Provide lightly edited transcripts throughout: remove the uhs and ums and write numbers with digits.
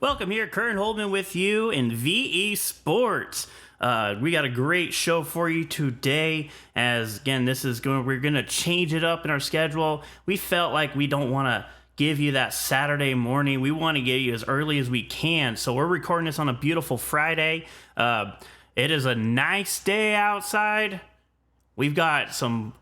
Welcome here, Kern Holman with you in VE Sports. We got a great show for you today. As again, we're gonna change it up in our schedule. We felt like we don't want to give you that Saturday morning. We want to get you as early as we can. So we're recording this on a beautiful Friday. It is a nice day outside. We have some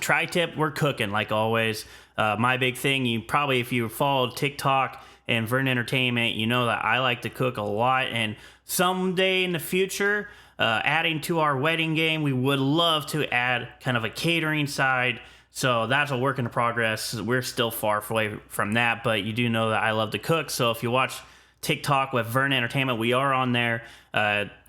tri-tip. We're cooking like always. My big thing, if you followed TikTok and Vern Entertainment, you know that I like to cook a lot. And someday in the future, adding to our wedding game, we would love to add kind of a catering side. So that's a work in progress. We're still far away from that, but you do know that I love to cook. So if you watch TikTok with Vern Entertainment, we are on there.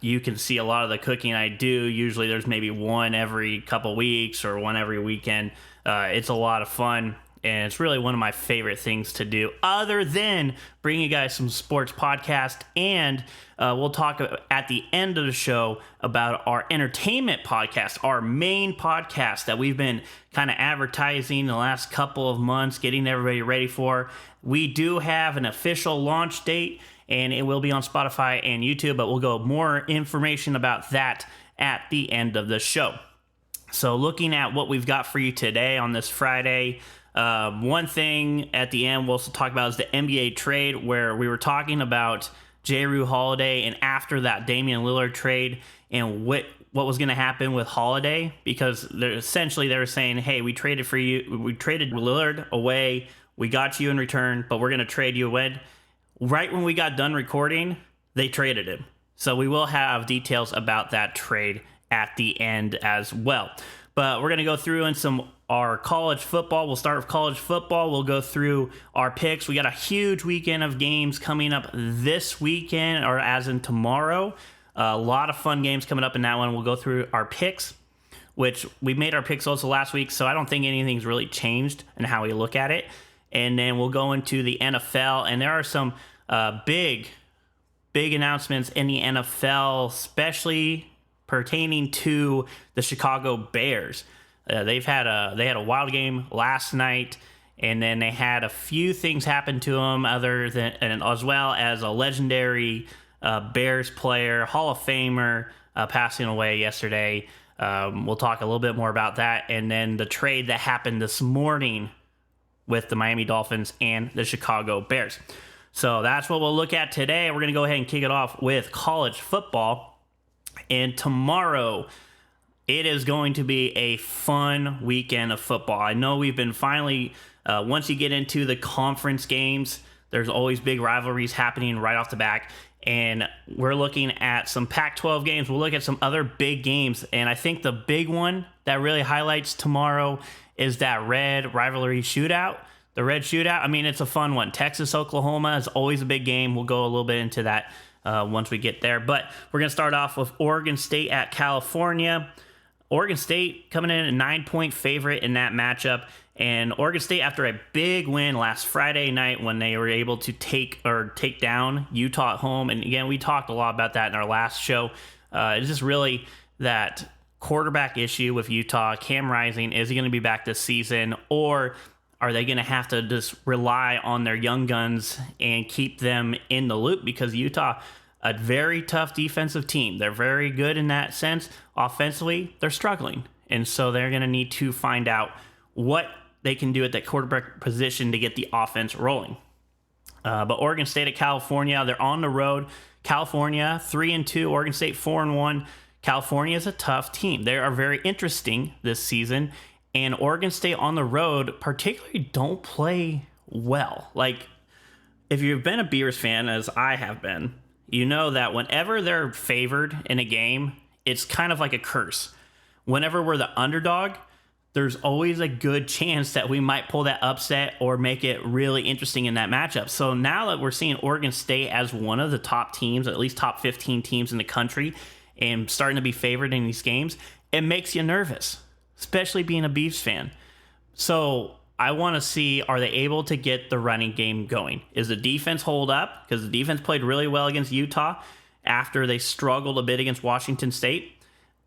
You can see a lot of the cooking I do. Usually there's maybe one every couple weeks or one every weekend. It's a lot of fun, and it's really one of my favorite things to do, other than bring you guys some sports podcast. And we'll talk at the end of the show about our entertainment podcast, our main podcast that we've been kind of advertising the last couple of months, getting everybody ready for. We do have an official launch date, and it will be on Spotify and YouTube, but we'll go more information about that at the end of the show. So looking at what we've got for you today on this Friday, one thing at the end we'll also talk about is the NBA trade, where we were talking about Jrue Holiday, and after that Damian Lillard trade, and what was going to happen with Holiday, because they were saying, hey, we traded for you, we traded Lillard away, we got you in return, but we're going to trade you away. Right when we got done recording, they traded him. So we will have details about that trade at the end as well. But we're going to go through in our college football. We'll start with college football. We'll go through our picks. We got a huge weekend of games coming up this weekend, or as in tomorrow. A lot of fun games coming up in that one. We'll go through our picks, which we made our picks also last week, so I don't think anything's really changed in how we look at it. And then we'll go into the NFL, and there are some big announcements in the NFL, especially pertaining to the Chicago Bears. They had a wild game last night, and then they had a few things happen to them, as well as a legendary Bears player, Hall of Famer, passing away yesterday. We'll talk a little bit more about that, and then the trade that happened this morning with the Miami Dolphins and the Chicago Bears. So that's what we'll look at today. We're going to go ahead and kick it off with college football. And tomorrow, it is going to be a fun weekend of football. I know we've been finally, once you get into the conference games, there's always big rivalries happening right off the back. And we're looking at some Pac-12 games. We'll look at some other big games. And I think the big one that really highlights tomorrow is that red rivalry shootout. The red shootout, I mean, it's a fun one. Texas-Oklahoma is always a big game. We'll go a little bit into that once we get there. But we're going to start off with Oregon State at California. Oregon State coming in a 9-point favorite in that matchup. And Oregon State, after a big win last Friday night when they were able to take down Utah at home. And again, we talked a lot about that in our last show. It's just really that quarterback issue with Utah. Cam Rising, is he going to be back this season, or are they going to have to just rely on their young guns and keep them in the loop? Because Utah, a very tough defensive team. They're very good in that sense. Offensively, they're struggling. And so they're going to need to find out what they can do at that quarterback position to get the offense rolling. But Oregon State at California, they're on the road. California, 3-2. Oregon State, 4-1. California is a tough team. They are very interesting this season. And Oregon State on the road particularly don't play well. Like, if you've been a Bears fan, as I have been, you know that whenever they're favored in a game, it's kind of like a curse. Whenever we're the underdog, there's always a good chance that we might pull that upset or make it really interesting in that matchup. So now that we're seeing Oregon State as one of the top teams, at least top 15 teams in the country, and starting to be favored in these games, it makes you nervous, especially being a Beavs fan. So I want to see, are they able to get the running game going? Is the defense hold up? Because the defense played really well against Utah after they struggled a bit against Washington State.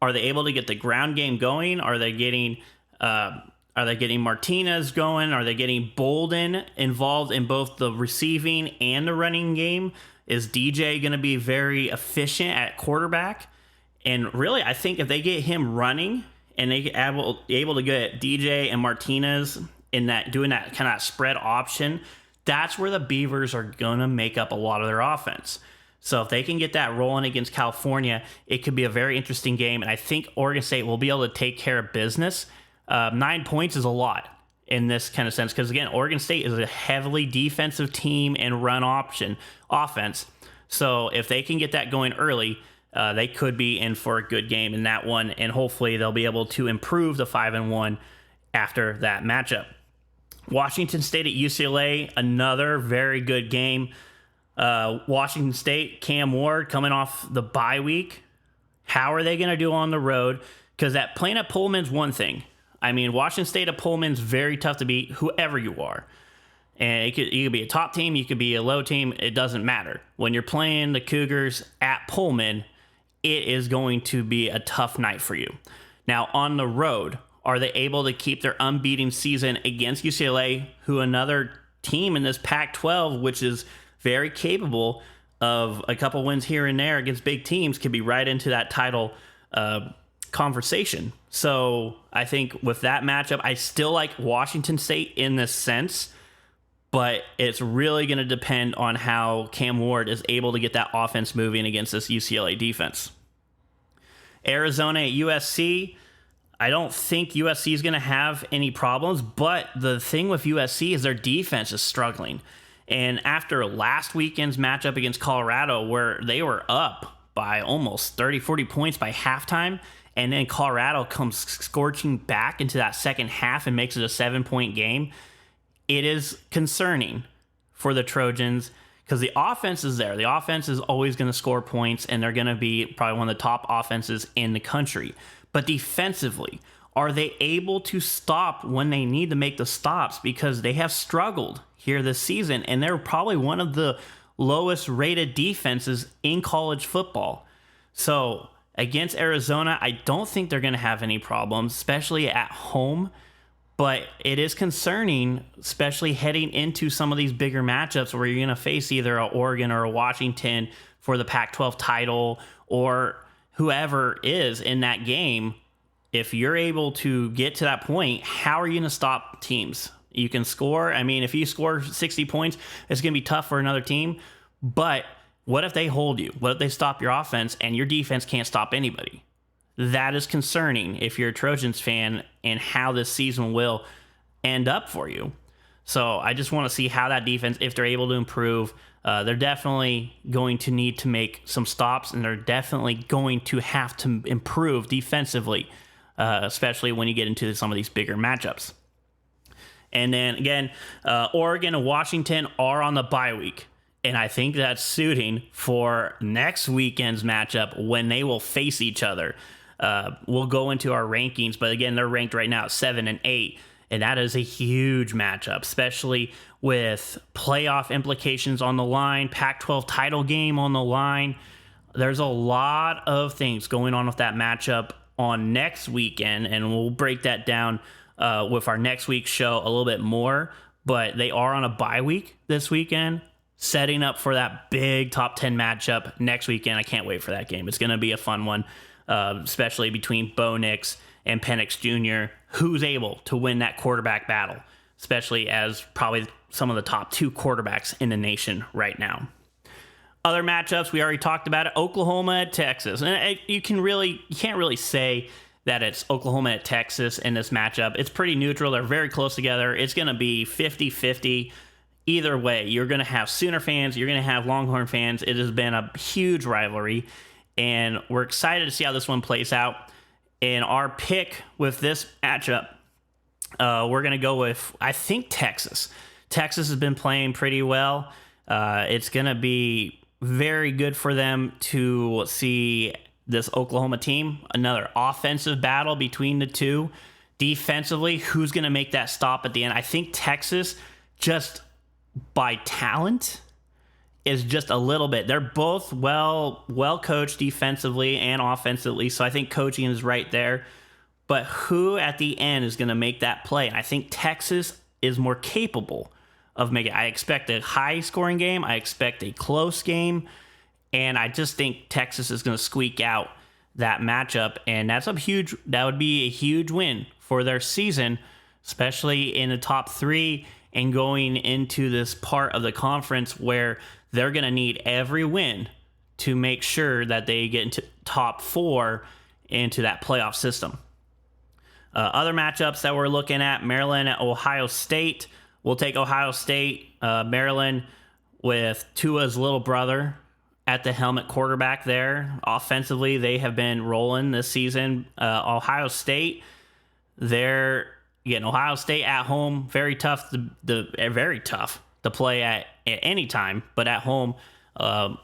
Are they able to get the ground game going? Are they getting Are they getting Martinez going? Are they getting Bolden involved in both the receiving and the running game? Is DJ going to be very efficient at quarterback? And really, I think if they get him running and they get able to get DJ and Martinez in that doing that kind of spread option, that's where the Beavers are going to make up a lot of their offense. So if they can get that rolling against California, it could be a very interesting game. And I think Oregon State will be able to take care of business. 9 points is a lot in this kind of sense because, again, Oregon State is a heavily defensive team and run offense. So if they can get that going early, they could be in for a good game in that one, and hopefully they'll be able to improve the 5-1 after that matchup. Washington State at UCLA, another very good game. Washington State, Cam Ward coming off the bye week. How are they going to do on the road? Because that playing at Pullman's one thing. I mean, Washington State at Pullman's very tough to beat, whoever you are. And you could be a top team, you could be a low team, it doesn't matter. When you're playing the Cougars at Pullman, it is going to be a tough night for you. Now, on the road, are they able to keep their unbeaten season against UCLA, who another team in this Pac-12, which is very capable of a couple wins here and there against big teams, could be right into that title conversation. So I think with that matchup, I still like Washington State in this sense, but it's really going to depend on how Cam Ward is able to get that offense moving against this UCLA defense. Arizona at USC. I don't think USC is going to have any problems, but the thing with USC is their defense is struggling. And after last weekend's matchup against Colorado, where they were up by almost 30, 40 points by halftime, and then Colorado comes scorching back into that second half and makes it a 7-point game, it is concerning for the Trojans because the offense is there. The offense is always going to score points, and they're going to be probably one of the top offenses in the country. But defensively, are they able to stop when they need to make the stops? Because they have struggled here this season, and they're probably one of the lowest rated defenses in college football. So against Arizona, I don't think they're going to have any problems, especially at home. But it is concerning, especially heading into some of these bigger matchups where you're going to face either a Oregon or a Washington for the Pac-12 title or whoever is in that game. If you're able to get to that point, how are you going to stop teams? You can score. I mean, if you score 60 points, it's going to be tough for another team. But what if they hold you? What if they stop your offense and your defense can't stop anybody? That is concerning if you're a Trojans fan and how this season will end up for you. So I just want to see how that defense, if they're able to improve, they're definitely going to need to make some stops, and they're definitely going to have to improve defensively, especially when you get into some of these bigger matchups. And then again, Oregon and Washington are on the bye week. And I think that's suiting for next weekend's matchup when they will face each other. We'll go into our rankings, but again, they're ranked right now at 7 and 8. And that is a huge matchup, especially with playoff implications on the line, Pac-12 title game on the line. There's a lot of things going on with that matchup on next weekend, and we'll break that down with our next week's show a little bit more. But they are on a bye week this weekend, setting up for that big top 10 matchup next weekend. I can't wait for that game. It's going to be a fun one, especially between Bo Nix and Penix Jr., who's able to win that quarterback battle, especially as probably some of the top 2 quarterbacks in the nation right now. Other matchups, we already talked about it. Oklahoma at Texas. And you can't really say that it's Oklahoma at Texas in this matchup. It's pretty neutral. They're very close together. It's going to be 50-50. Either way, you're going to have Sooner fans, you're going to have Longhorn fans. It has been a huge rivalry, and we're excited to see how this one plays out. And our pick with this matchup, we're going to go with, I think, Texas. Texas has been playing pretty well. It's going to be very good for them to see this Oklahoma team. Another offensive battle between the two. Defensively, who's going to make that stop at the end? I think Texas, just by talent, is just a little bit. They're both well coached defensively and offensively, so I think coaching is right there. but who at the end is going to make that play? And I think Texas is more capable of making. I expect a high-scoring game. I expect a close game. And I just think Texas is going to squeak out that matchup. And that would be a huge win for their season, especially in the top 3 and going into this part of the conference where they're going to need every win to make sure that they get into top 4 into that playoff system. Other matchups that we're looking at, Maryland at Ohio State. We'll take Ohio State, Maryland with Tua's little brother at the helmet quarterback there. Offensively, they have been rolling this season. Ohio State, they're getting Ohio State at home. Very tough to play at any time, but at home,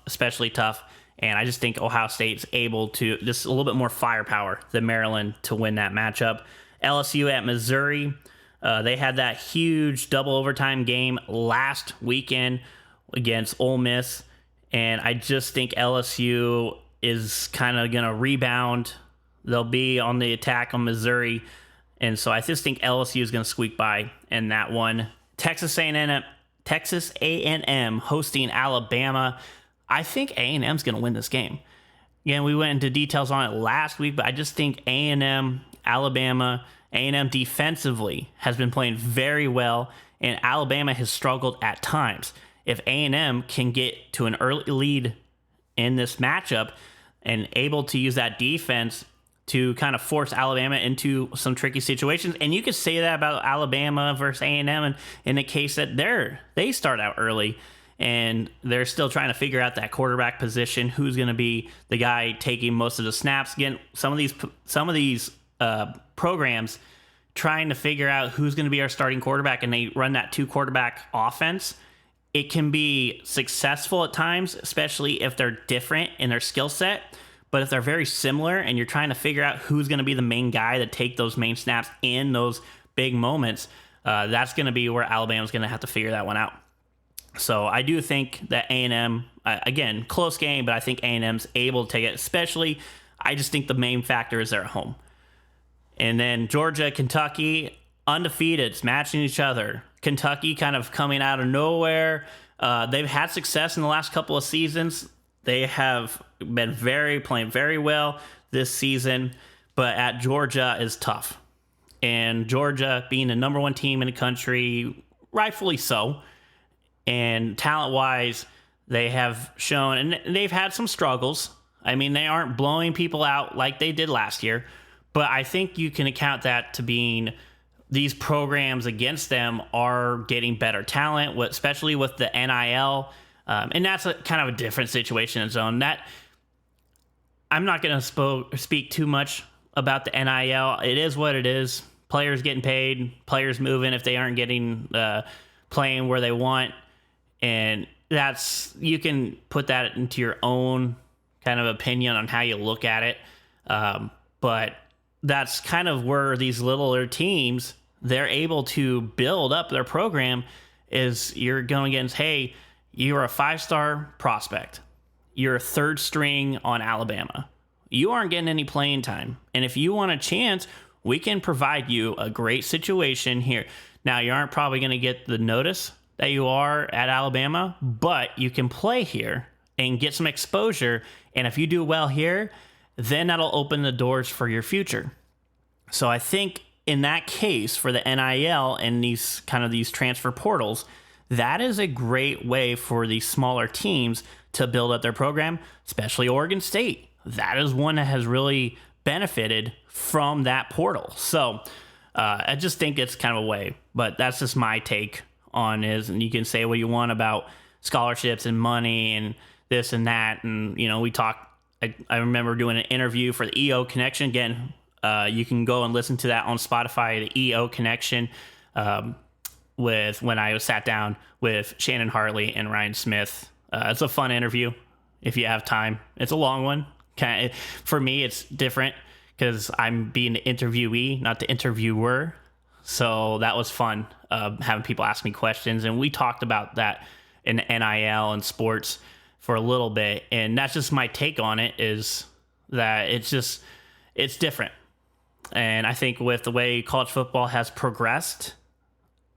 especially tough. And I just think Ohio State's able to, just a little bit more firepower than Maryland to win that matchup. LSU at Missouri. They had that huge double overtime game last weekend against Ole Miss. And I just think LSU is kind of going to rebound. They'll be on the attack on Missouri. And so I just think LSU is going to squeak by in that one. Texas A&M hosting Alabama. I think A&M is going to win this game. Again, we went into details on it last week, but I just think A&M, Alabama, A&M defensively has been playing very well, and Alabama has struggled at times. If A&M can get to an early lead in this matchup and able to use that defense to kind of force Alabama into some tricky situations, and you could say that about Alabama versus A&M and in the case that they start out early and they're still trying to figure out that quarterback position, who's going to be the guy taking most of the snaps. Again, some of these programs trying to figure out who's going to be our starting quarterback, and they run that 2-quarterback offense. It can be successful at times, especially if they're different in their skill set. But if they're very similar and you're trying to figure out who's going to be the main guy to take those main snaps in those big moments, that's going to be where Alabama's going to have to figure that one out. So I do think that A&M, again, close game, but I think A&M's able to take it, especially I just think the main factor is they're at home. And then Georgia, Kentucky, undefeated, matching each other. Kentucky kind of coming out of nowhere. They've had success in the last couple of seasons. They have been playing very well this season, but at Georgia is tough. And Georgia being the number 1 team in the country, rightfully so. And talent-wise, they have shown, and they've had some struggles. I mean, they aren't blowing people out like they did last year, but I think you can account that to being these programs against them are getting better talent, especially with the NIL. And that's kind of a different situation in its own. That I'm not going to speak too much about the NIL. It is what it is. Players getting paid, players moving if they aren't getting playing where they want. And you can put that into your own kind of opinion on how you look at it. But that's kind of where these littler teams, they're able to build up their program is you're going against, hey, you're a 5-star prospect. You're a 3rd string on Alabama. You aren't getting any playing time. And if you want a chance, we can provide you a great situation here. Now, you aren't probably going to get the notice that you are at Alabama, but you can play here and get some exposure. And if you do well here, then that'll open the doors for your future. So I think in that case, for the NIL and these transfer portals, that is a great way for these smaller teams to build up their program, especially Oregon State. That is one that has really benefited from that portal. So I just think it's kind of a way, but that's just my take on it. And you can say what you want about scholarships and money and this and that. And, we talked, I remember doing an interview for the EO Connection. Again, you can go and listen to that on Spotify, the EO Connection, with when I sat down with Shannon Hartley and Ryan Smith. It's a fun interview if you have time. It's a long one. For me, it's different because I'm being the interviewee, not the interviewer. So that was fun, having people ask me questions. And we talked about that in NIL and sports for a little bit. And that's just my take on it, is that it's different. And I think with the way college football has progressed,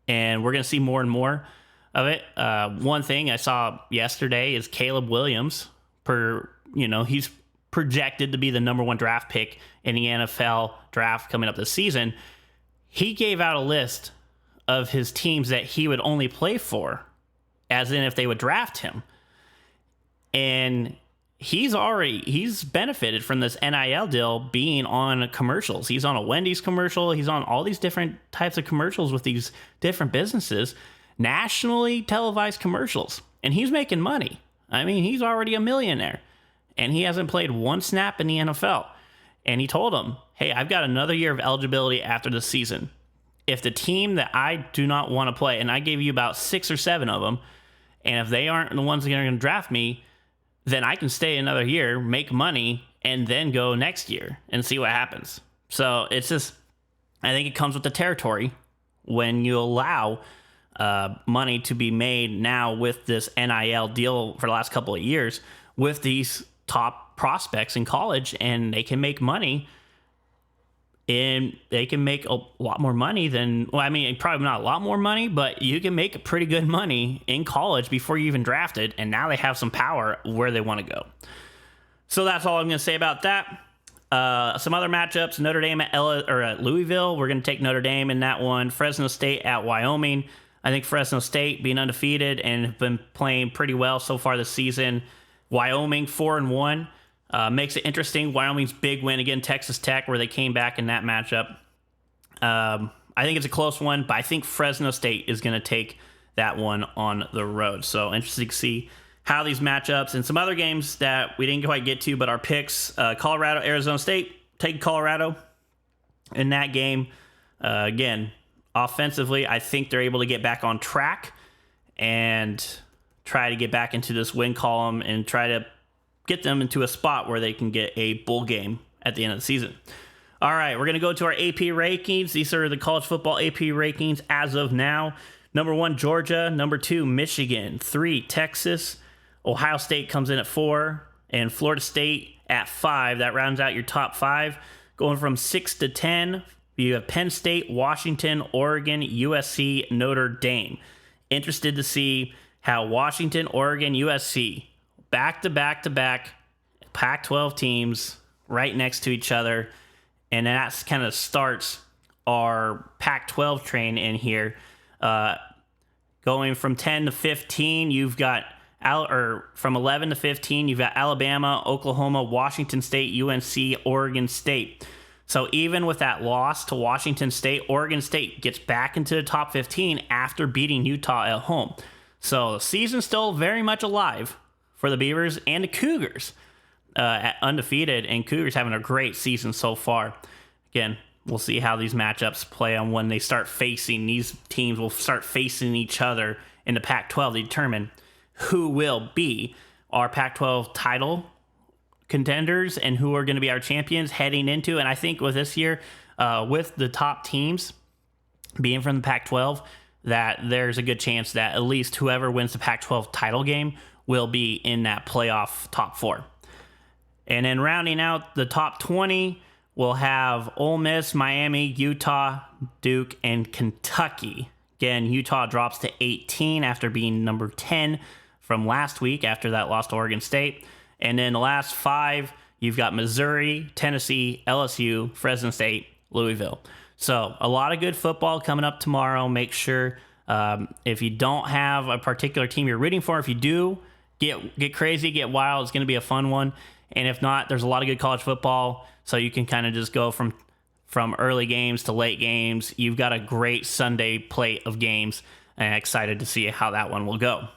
and we're going to see more and more of it. One thing I saw yesterday is Caleb Williams. He's projected to be the number 1 draft pick in the NFL draft coming up this season. He gave out a list of his teams that he would only play for, as in if they would draft him. And he's benefited from this NIL deal being on commercials. He's on a Wendy's commercial. He's on all these different types of commercials with these different businesses, nationally televised commercials. And he's making money. I mean, he's already a millionaire. And he hasn't played one snap in the NFL. And he told him, hey, I've got another year of eligibility after the season. If the team that I do not want to play, and I gave you about 6 or 7 of them, and if they aren't the ones that are going to draft me, then I can stay another year, make money, and then go next year and see what happens. So it's just, I think it comes with the territory when you allow money to be made now with this NIL deal for the last couple of years with these top prospects in college, and they can make money. And they can make a lot more money than, well, I mean, probably not a lot more money, but you can make pretty good money in college before you even drafted. And now they have some power where they want to go. So that's all I'm going to say about that. Some other matchups: Notre Dame at Louisville. We're going to take Notre Dame in that one. Fresno State at Wyoming. I think Fresno State, being undefeated and have been playing pretty well so far this season. Wyoming 4-1. Makes it interesting. Wyoming's big win against Texas Tech, where they came back in that matchup. I think it's a close one, but I think Fresno State is going to take that one on the road. So interesting to see how these matchups and some other games that we didn't quite get to, but our picks: Colorado, Arizona State. Take Colorado in that game. Again, offensively, I think they're able to get back on track and try to get back into this win column and try to get them into a spot where they can get a bowl game at the end of the season. All right, we're going to go to our AP rankings. These are the college football AP rankings as of now. Number 1, Georgia. Number 2, Michigan. 3, Texas. Ohio State comes in at 4. And Florida State at 5. That rounds out your top 5. Going from 6 to 10, you have Penn State, Washington, Oregon, USC, Notre Dame. Interested to see how Washington, Oregon, USC, back-to-back Pac-12 teams right next to each other. And that kind of starts our Pac-12 train in here. Going from 10 to 15, you've got, from 11 to 15, you've got Alabama, Oklahoma, Washington State, UNC, Oregon State. So even with that loss to Washington State, Oregon State gets back into the top 15 after beating Utah at home. So the season's still very much alive for the Beavers and the Cougars, undefeated, and Cougars having a great season so far. Again, we'll see how these matchups play on when they start facing, these teams will start facing each other in the Pac-12 to determine who will be our Pac-12 title contenders and who are going to be our champions heading into. And I think with this year, with the top teams being from the Pac-12, that there's a good chance that at least whoever wins the Pac-12 title game will be in that playoff top 4. And then rounding out the top 20, we'll have Ole Miss, Miami, Utah, Duke, and Kentucky. Again, Utah drops to 18 after being number 10 from last week after that loss to Oregon State. And then the last 5, you've got Missouri, Tennessee, LSU, Fresno State, Louisville. So a lot of good football coming up tomorrow. Make sure if you don't have a particular team you're rooting for, if you do, get crazy, get wild. It's going to be a fun one. And if not, there's a lot of good college football, so you can kind of just go from early games to late games. You've got a great Sunday plate of games, and excited to see how that one will go.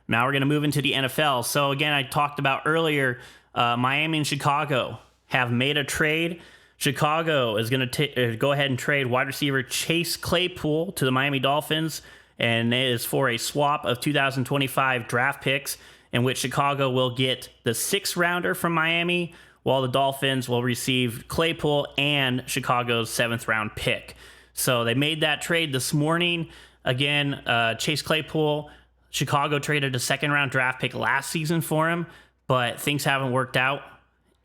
Now we're going to move into the NFL. So again, I talked about earlier, Miami and Chicago have made a trade. Chicago is going to go ahead and trade wide receiver Chase Claypool to the Miami Dolphins, and it is for a swap of 2025 draft picks, in which Chicago will get the 6th rounder from Miami, while the Dolphins will receive Claypool and Chicago's 7th round pick. So they made that trade this morning. Again, Chase Claypool, Chicago traded a 2nd round draft pick last season for him, but things haven't worked out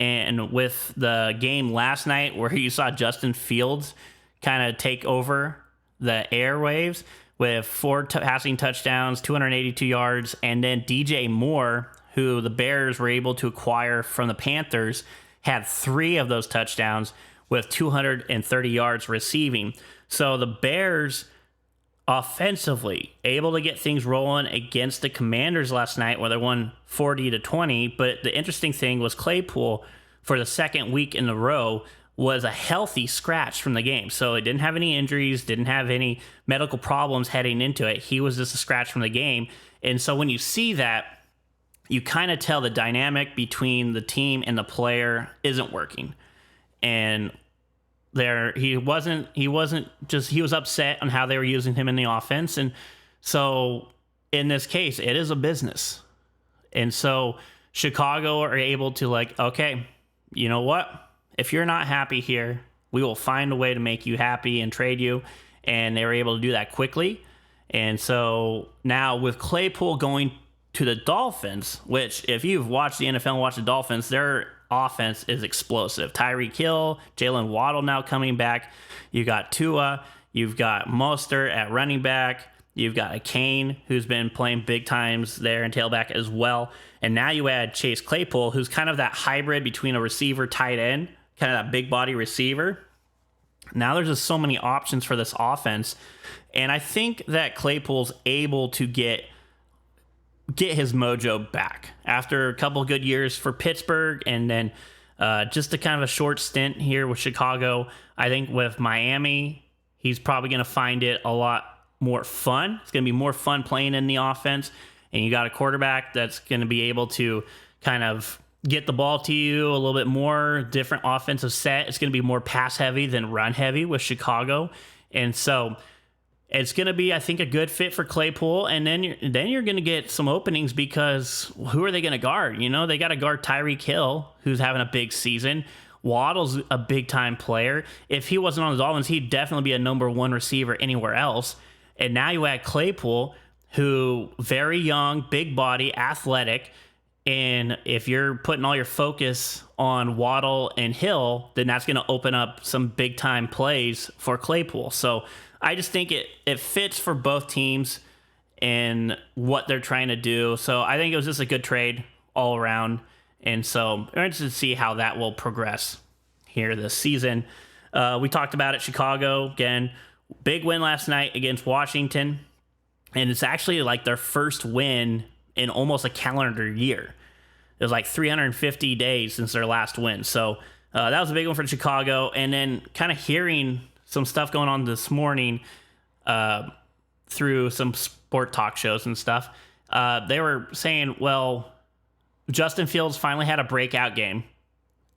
And with the game last night where you saw Justin Fields kind of take over the airwaves with 4 passing touchdowns, 282 yards, and then DJ Moore, who the Bears were able to acquire from the Panthers, had 3 of those touchdowns with 230 yards receiving. So the Bears offensively able to get things rolling against the Commanders last night where they won 40-20. But the interesting thing was Claypool, for the second week in a row, was a healthy scratch from the game. So it didn't have any injuries, didn't have any medical problems heading into it. He was just a scratch from the game. And so when you see that, you kind of tell the dynamic between the team and the player isn't working. And he was upset on how they were using him in the offense. And so in this case, it is a business. And so Chicago are able to okay, you know what? If you're not happy here, we will find a way to make you happy and trade you. And they were able to do that quickly. And so now with Claypool going to the Dolphins, which if you've watched the NFL and watched the Dolphins, their offense is explosive. Tyreek Hill, Jalen Waddle now coming back. You got Tua. You've got Mostert at running back. You've got a Kane who's been playing big times there in tailback as well. And now you add Chase Claypool, who's kind of that hybrid between a receiver, tight end, kind of that big body receiver. Now there's just so many options for this offense. And I think that Claypool's able to get his mojo back after a couple good years for Pittsburgh, and then just a kind of a short stint here with Chicago. I think with Miami, he's probably going to find it a lot more fun. It's going to be more fun playing in the offense, and you got a quarterback that's going to be able to kind of get the ball to you a little bit more, different offensive set. It's going to be more pass heavy than run heavy with Chicago. And so it's going to be, I think, a good fit for Claypool. And then you're going to get some openings because who are they going to guard? You know, they got to guard Tyreek Hill, who's having a big season. Waddle's a big-time player. If he wasn't on the Dolphins, he'd definitely be a number 1 receiver anywhere else. And now you add Claypool, who very young, big body, athletic. And if you're putting all your focus on Waddle and Hill, then that's going to open up some big-time plays for Claypool. So I just think it fits for both teams and what they're trying to do. So I think it was just a good trade all around. And so we're interested to see how that will progress here this season. We talked about it, Chicago, again, big win last night against Washington. And it's actually like their first win in almost a calendar year. It was like 350 days since their last win. So that was a big one for Chicago. And then kind of hearing some stuff going on this morning through some sport talk shows and stuff. They were saying, well, Justin Fields finally had a breakout game.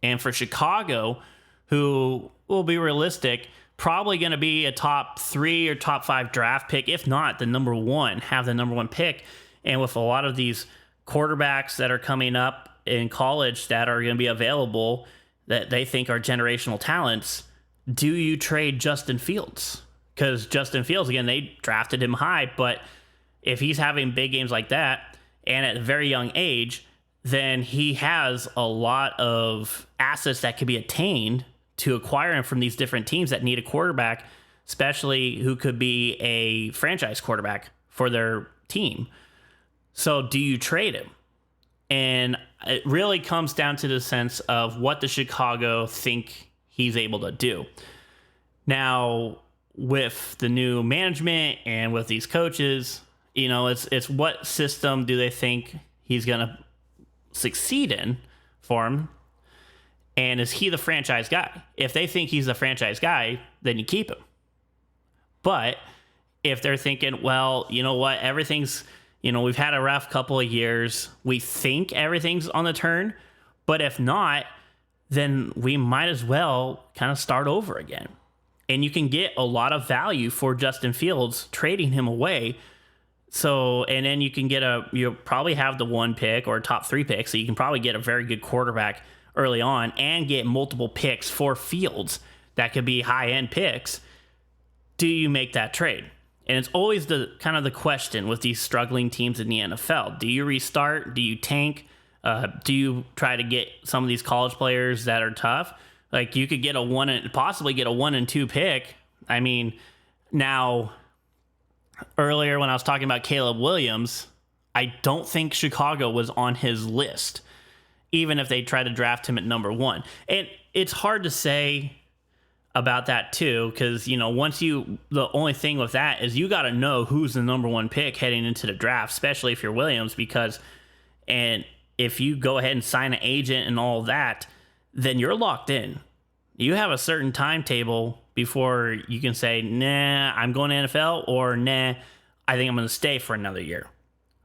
And for Chicago, who will be realistic, probably going to be a top 3 or top 5 draft pick, if not the number 1, have the number 1 pick. And with a lot of these quarterbacks that are coming up in college that are going to be available that they think are generational talents, do you trade Justin Fields? Because Justin Fields, again, they drafted him high, but if he's having big games like that and at a very young age, then he has a lot of assets that could be attained to acquire him from these different teams that need a quarterback, especially who could be a franchise quarterback for their team. So do you trade him? And it really comes down to the sense of what the Chicago think he's able to do. Now, with the new management and with these coaches, you know, it's what system do they think he's going to succeed in for him? And is he the franchise guy? If they think he's the franchise guy, then you keep him. But if they're thinking, well, you know what, everything's, you know, we've had a rough couple of years, we think everything's on the turn, but if not, then we might as well kind of start over again. And you can get a lot of value for Justin Fields trading him away. So, and then you can get you'll probably have the 1 pick or top 3 picks. So you can probably get a very good quarterback early on and get multiple picks for Fields that could be high-end picks. Do you make that trade? And it's always the kind of the question with these struggling teams in the NFL. Do you restart? Do you tank? Do you try to get some of these college players that are tough? Like you could get possibly get a 1 and 2 pick. I mean, now earlier when I was talking about Caleb Williams, I don't think Chicago was on his list, even if they tried to draft him at number 1. And it's hard to say about that too, because the only thing with that is you got to know who's the number 1 pick heading into the draft, especially if you're Williams, and if you go ahead and sign an agent and all that, then you're locked in. You have a certain timetable before you can say, nah, I'm going to NFL, or nah, I think I'm going to stay for another year.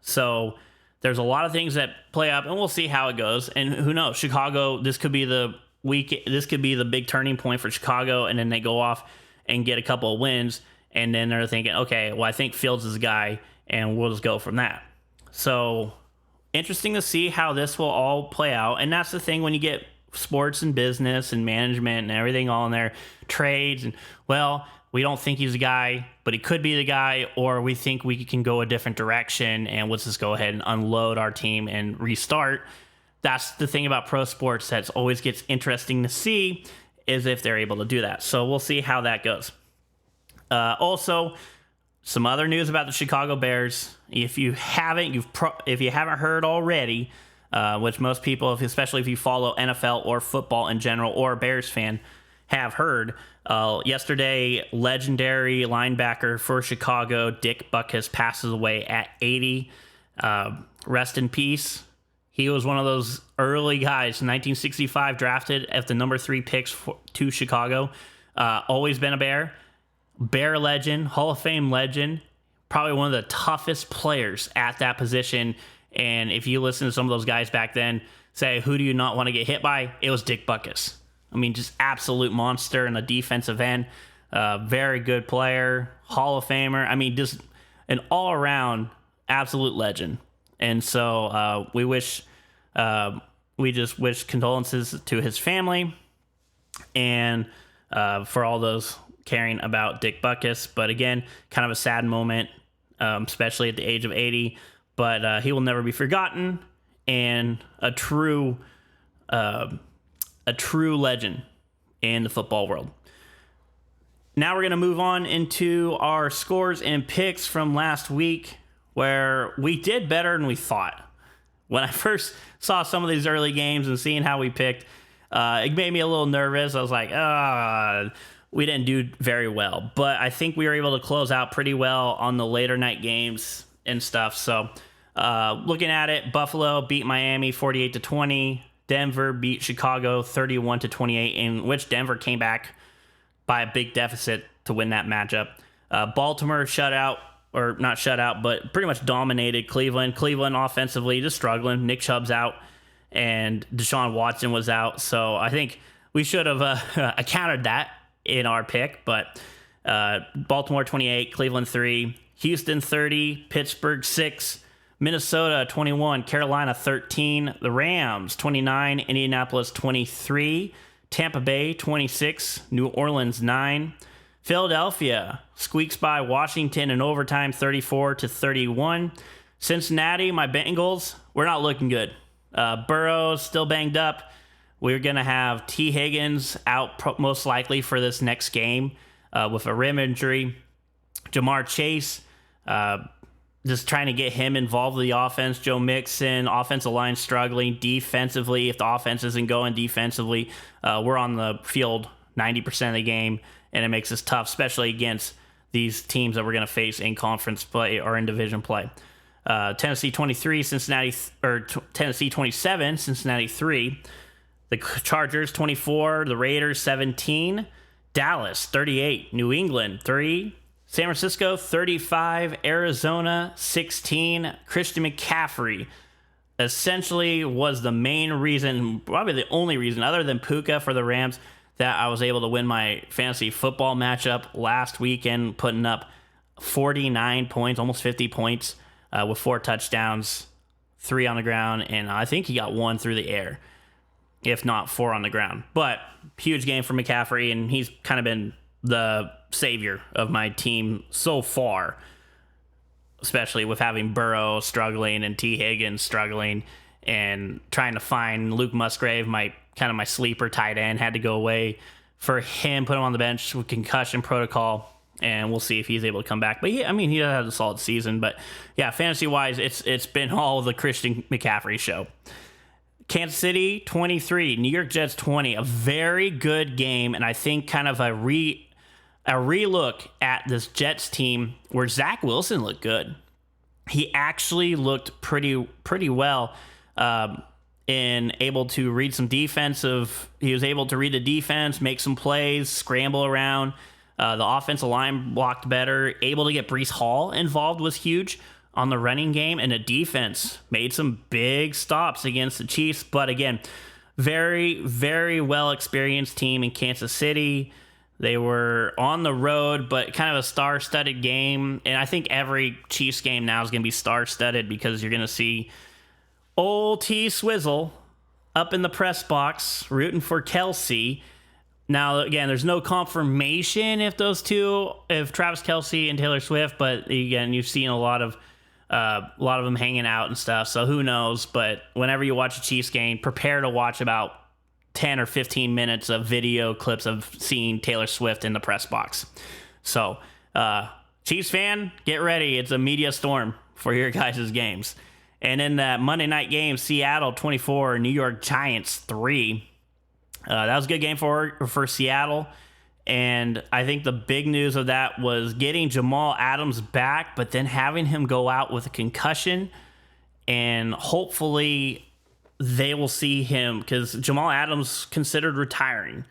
So there's a lot of things that play up, and we'll see how it goes. And who knows, Chicago, this could be the big turning point for Chicago, and then they go off and get a couple of wins, and then they're thinking, okay, well, I think Fields is the guy, and we'll just go from that. So interesting to see how this will all play out. And that's the thing when you get sports and business and management and everything all in there, trades, and well, we don't think he's the guy, but he could be the guy, or we think we can go a different direction, and let's just go ahead and unload our team and restart. That's the thing about pro sports that always gets interesting to see, is if they're able to do that. So we'll see how that goes. Also, some other news about the Chicago Bears. If you haven't heard already, which most people, especially if you follow NFL or football in general or a Bears fan, have heard, yesterday, legendary linebacker for Chicago, Dick Butkus, passes away at 80. Rest in peace. He was one of those early guys, 1965, drafted at the number 3 picks to Chicago. Always been a Bear legend, Hall of Fame legend, probably one of the toughest players at that position. And if you listen to some of those guys back then say, who do you not want to get hit by? It was Dick Butkus. I mean, just absolute monster in the defensive end. Very good player, Hall of Famer. I mean, just an all-around absolute legend. And so we just wish condolences to his family and for all those caring about Dick Butkus. But again, kind of a sad moment, especially at the age of 80. But he will never be forgotten, and a true legend in the football world. Now we're going to move on into our scores and picks from last week, where we did better than we thought. When I first saw some of these early games and seeing how we picked, it made me a little nervous. I was like, we didn't do very well. But I think we were able to close out pretty well on the later night games and stuff. So looking at it, Buffalo beat Miami 48-20. Denver beat Chicago 31-28, in which Denver came back by a big deficit to win that matchup. Baltimore not shut out, but pretty much dominated Cleveland. Cleveland offensively just struggling. Nick Chubb's out, and Deshaun Watson was out. So I think we should have accounted that in our pick. But Baltimore 28, Cleveland 3, Houston 30, Pittsburgh 6, Minnesota 21, Carolina 13, the Rams 29, Indianapolis 23, Tampa Bay 26, New Orleans 9, Philadelphia squeaks by Washington in overtime 34-31. Cincinnati, my Bengals, we're not looking good. Burrow's still banged up. We're going to have T. Higgins out most likely for this next game with a rib injury. Jamar Chase, just trying to get him involved with the offense. Joe Mixon, offensive line struggling. Defensively, if the offense isn't going defensively, we're on the field 90% of the game, and it makes us tough, especially against these teams that we're going to face in conference play or in division play. Tennessee 23, Tennessee 27, Cincinnati 3. The Chargers 24, the Raiders 17, Dallas 38, New England 3, San Francisco 35, Arizona 16. Christian McCaffrey essentially was the main reason, probably the only reason, other than Puka for the Rams, that I was able to win my fantasy football matchup last weekend, putting up 49 points, almost 50 points, with 4 touchdowns, 3 on the ground, and I think he got 1 through the air, if not 4 on the ground. But huge game for McCaffrey, and he's kind of been the savior of my team so far, especially with having Burrow struggling and T. Higgins struggling. and trying to find Luke Musgrave, my sleeper tight end, had to go away for him, put him on the bench with concussion protocol, and we'll see if he's able to come back. But he had a solid season. But yeah, fantasy wise, it's been all the Christian McCaffrey show. Kansas City 23, New York Jets 20, a very good game, and I think kind of a relook at this Jets team where Zach Wilson looked good. He actually looked pretty well, and able to read some defensive. He was able to read the defense, make some plays, scramble around. The offensive line blocked better. Able to get Breece Hall involved was huge on the running game, and the defense made some big stops against the Chiefs. But again, very, very well experienced team in Kansas City. They were on the road, but kind of a star-studded game. And I think every Chiefs game now is going to be star-studded because you're going to see old T Swizzle up in the press box rooting for Kelsey. Now, again, there's no confirmation if Travis Kelce and Taylor Swift, but again, you've seen a lot of them hanging out and stuff, so who knows? But whenever you watch a Chiefs game, prepare to watch about 10 or 15 minutes of video clips of seeing Taylor Swift in the press box. So, Chiefs fan, get ready. It's a media storm for your guys' games. And in that Monday night game, Seattle 24, New York Giants 3. That was a good game for Seattle. And I think the big news of that was getting Jamal Adams back, but then having him go out with a concussion. And hopefully they will see him, because Jamal Adams considered retiring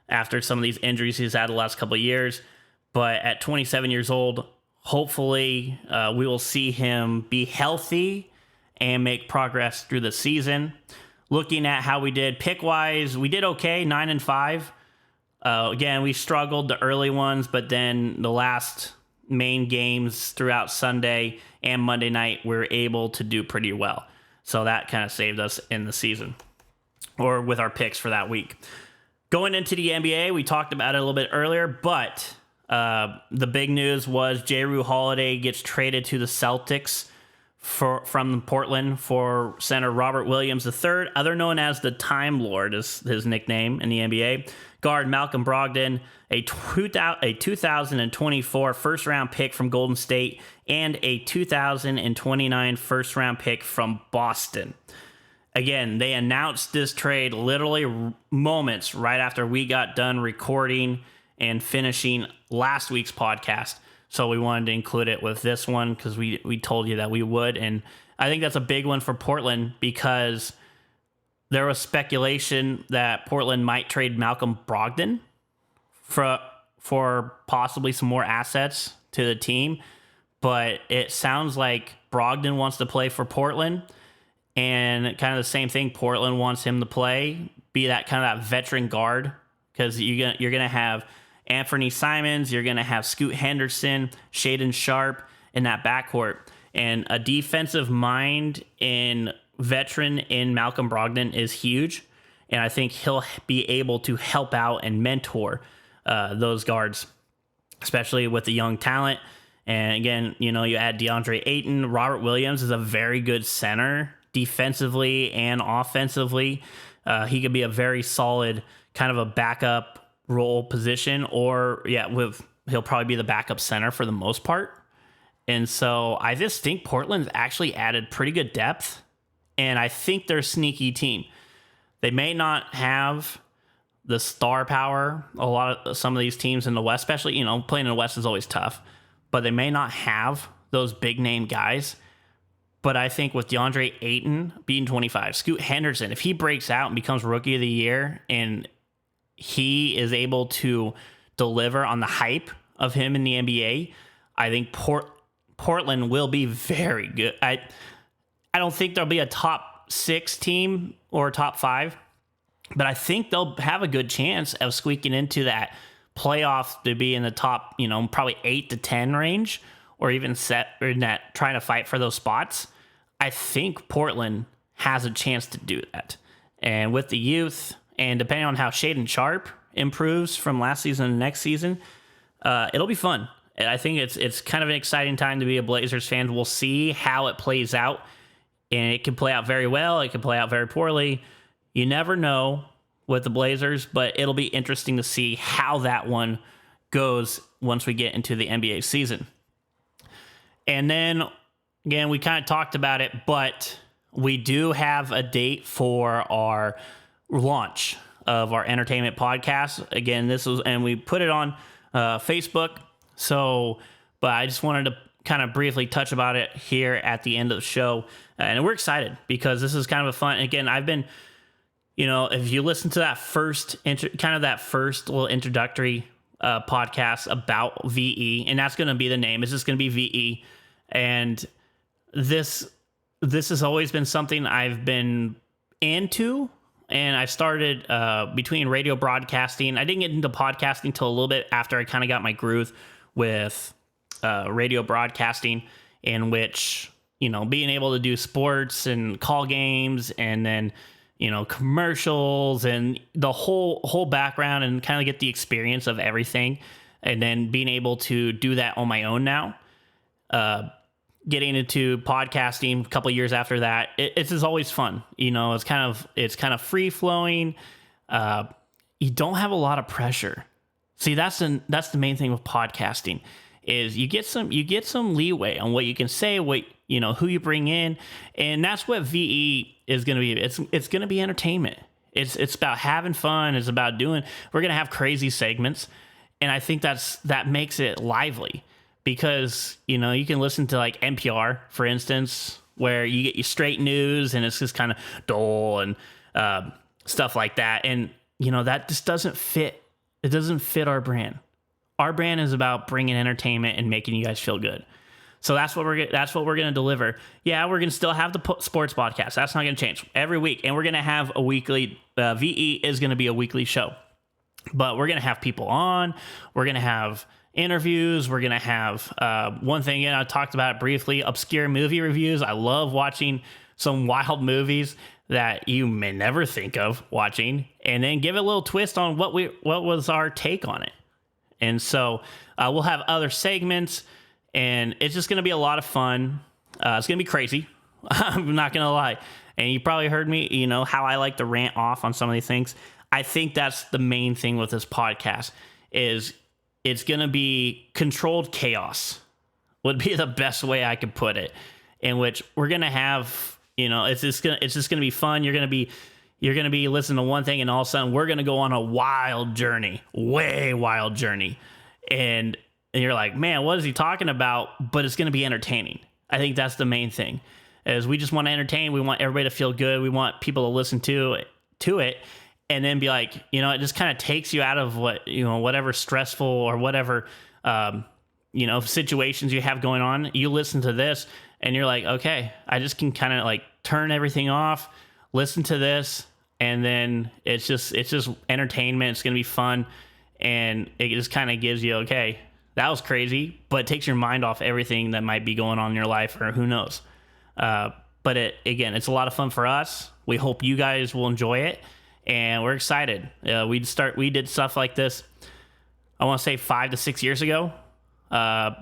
after some of these injuries he's had the last couple of years. But at 27 years old, hopefully we will see him be healthy and make progress through the season. Looking at how we did pick-wise, we did okay, 9-5. Again, we struggled the early ones, but then the last main games throughout Sunday and Monday night, we were able to do pretty well. So that kind of saved us in the season, or with our picks for that week. Going into the NBA, we talked about it a little bit earlier, but the big news was Jrue Holiday gets traded to the Celtics from Portland for center Robert Williams III, other known as the Time Lord is his nickname in the NBA. Guard Malcolm Brogdon, a 2024 first-round pick from Golden State, and a 2029 first-round pick from Boston. Again, they announced this trade literally moments right after we got done recording and finishing last week's podcast. So we wanted to include it with this one because we told you that we would. And I think that's a big one for Portland because there was speculation that Portland might trade Malcolm Brogdon for possibly some more assets to the team. But it sounds like Brogdon wants to play for Portland. And kind of the same thing, Portland wants him to play, be that kind of that veteran guard. Because you're going to have Anthony Simons, you're going to have Scoot Henderson, Shaedon Sharpe in that backcourt. And a defensive mind and veteran in Malcolm Brogdon is huge. And I think he'll be able to help out and mentor those guards, especially with the young talent. And again, you add DeAndre Ayton. Robert Williams is a very good center defensively and offensively. He could be a very solid kind of a backup role position, or he'll probably be the backup center for the most part. And so I just think Portland's actually added pretty good depth, and I think they're a sneaky team. They may not have the star power some of these teams in the West, especially playing in the West is always tough, but they may not have those big name guys. But I think with DeAndre Ayton being 25, Scoot Henderson, if he breaks out and becomes Rookie of the Year and he is able to deliver on the hype of him in the NBA, I think Portland will be very good. I don't think there'll be a top 6 team or top 5, but I think they'll have a good chance of squeaking into that playoff to be in the top, probably 8 to 10 range, or even trying to fight for those spots. I think Portland has a chance to do that. And with the youth, and depending on how Shaedon Sharpe improves from last season to next season, it'll be fun. And I think it's kind of an exciting time to be a Blazers fan. We'll see how it plays out and it can play out very well. It can play out very poorly. You never know with the Blazers, but it'll be interesting to see how that one goes once we get into the NBA season. And then, again, we kind of talked about it, but we do have a date for our launch of our entertainment podcast. Again, and we put it on Facebook. So, but I just wanted to kind of briefly touch about it here at the end of the show. And we're excited because this is kind of a fun, again, I've been, if you listen to that first little introductory podcast about VE, and that's going to be the name. It's just going to be VE. And this has always been something I've been into, and I started between radio broadcasting. I didn't get into podcasting until a little bit after I kind of got my groove with radio broadcasting, in which, being able to do sports and call games, and then, commercials and the whole background, and kind of get the experience of everything. And then being able to do that on my own now, getting into podcasting a couple of years after that, it's just always fun. It's kind of free flowing. You don't have a lot of pressure. See, that's the main thing with podcasting, is you get some leeway on what you can say, who you bring in, and that's what VE is going to be. It's going to be entertainment. It's about having fun. It's about we're going to have crazy segments, and I think that makes it lively. Because, you can listen to like NPR, for instance, where you get your straight news and it's just kind of dull and stuff like that. And, that just doesn't fit. It doesn't fit our brand. Our brand is about bringing entertainment and making you guys feel good. So that's what we're going to deliver. Yeah, we're going to still have the sports podcast. That's not going to change every week. And we're going to have a weekly, VE is going to be a weekly show. But we're going to have people on. We're going to have interviews. We're going to have one thing, I talked about it briefly, obscure movie reviews. I love watching some wild movies that you may never think of watching, and then give it a little twist on what was our take on it. And so we'll have other segments, and it's just going to be a lot of fun. It's going to be crazy. I'm not going to lie. And you probably heard me, how I like to rant off on some of these things. I think that's the main thing with this podcast, is it's going to be controlled chaos, would be the best way I could put it, in which we're going to have, it's just going to be fun. You're going to be listening to one thing, and all of a sudden we're going to go on a wild journey, way wild journey. And you're like, man, what is he talking about? But it's going to be entertaining. I think that's the main thing, is we just want to entertain. We want everybody to feel good. We want people to listen to it. And then be like, it just kind of takes you out of whatever stressful or whatever, situations you have going on. You listen to this and you're like, okay, I just can kind of like turn everything off, listen to this. And then it's just entertainment. It's going to be fun. And it just kind of gives you, okay, that was crazy, but it takes your mind off everything that might be going on in your life, or who knows. But it's a lot of fun for us. We hope you guys will enjoy it. And we're excited. We did stuff like this, I want to say 5 to 6 years ago,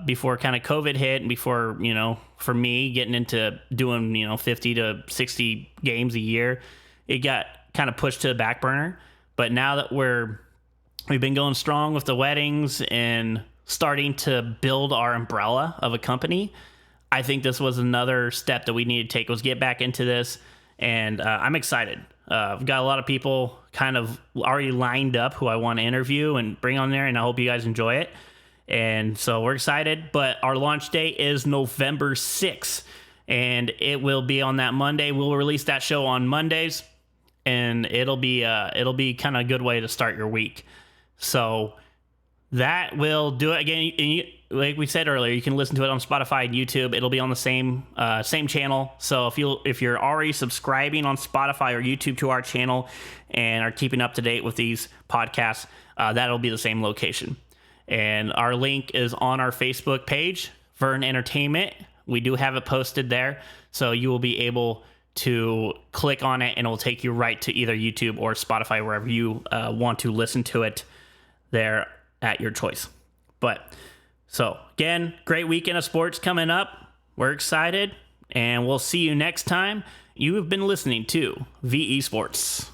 before kind of COVID hit, and before, for me getting into doing, 50 to 60 games a year, it got kind of pushed to the back burner. But now that we've been going strong with the weddings and starting to build our umbrella of a company, I think this was another step that we needed to take, was get back into this. And I'm excited. I've got a lot of people kind of already lined up who I want to interview and bring on there, and I hope you guys enjoy it. And so we're excited, but our launch date is November 6th, and it will be on that Monday. We'll release that show on Mondays, and it'll be kind of a good way to start your week. So that will do it. Again, and like we said earlier, you can listen to it on Spotify and YouTube. It'll be on the same channel. So if you're already subscribing on Spotify or YouTube to our channel and are keeping up to date with these podcasts, that'll be the same location. And our link is on our Facebook page, Vern Entertainment. We do have it posted there, so you will be able to click on it, and it will take you right to either YouTube or Spotify, wherever you want to listen to it there at your choice. But so again, great weekend of sports coming up. We're excited. And we'll see you next time. You have been listening to VE Sports.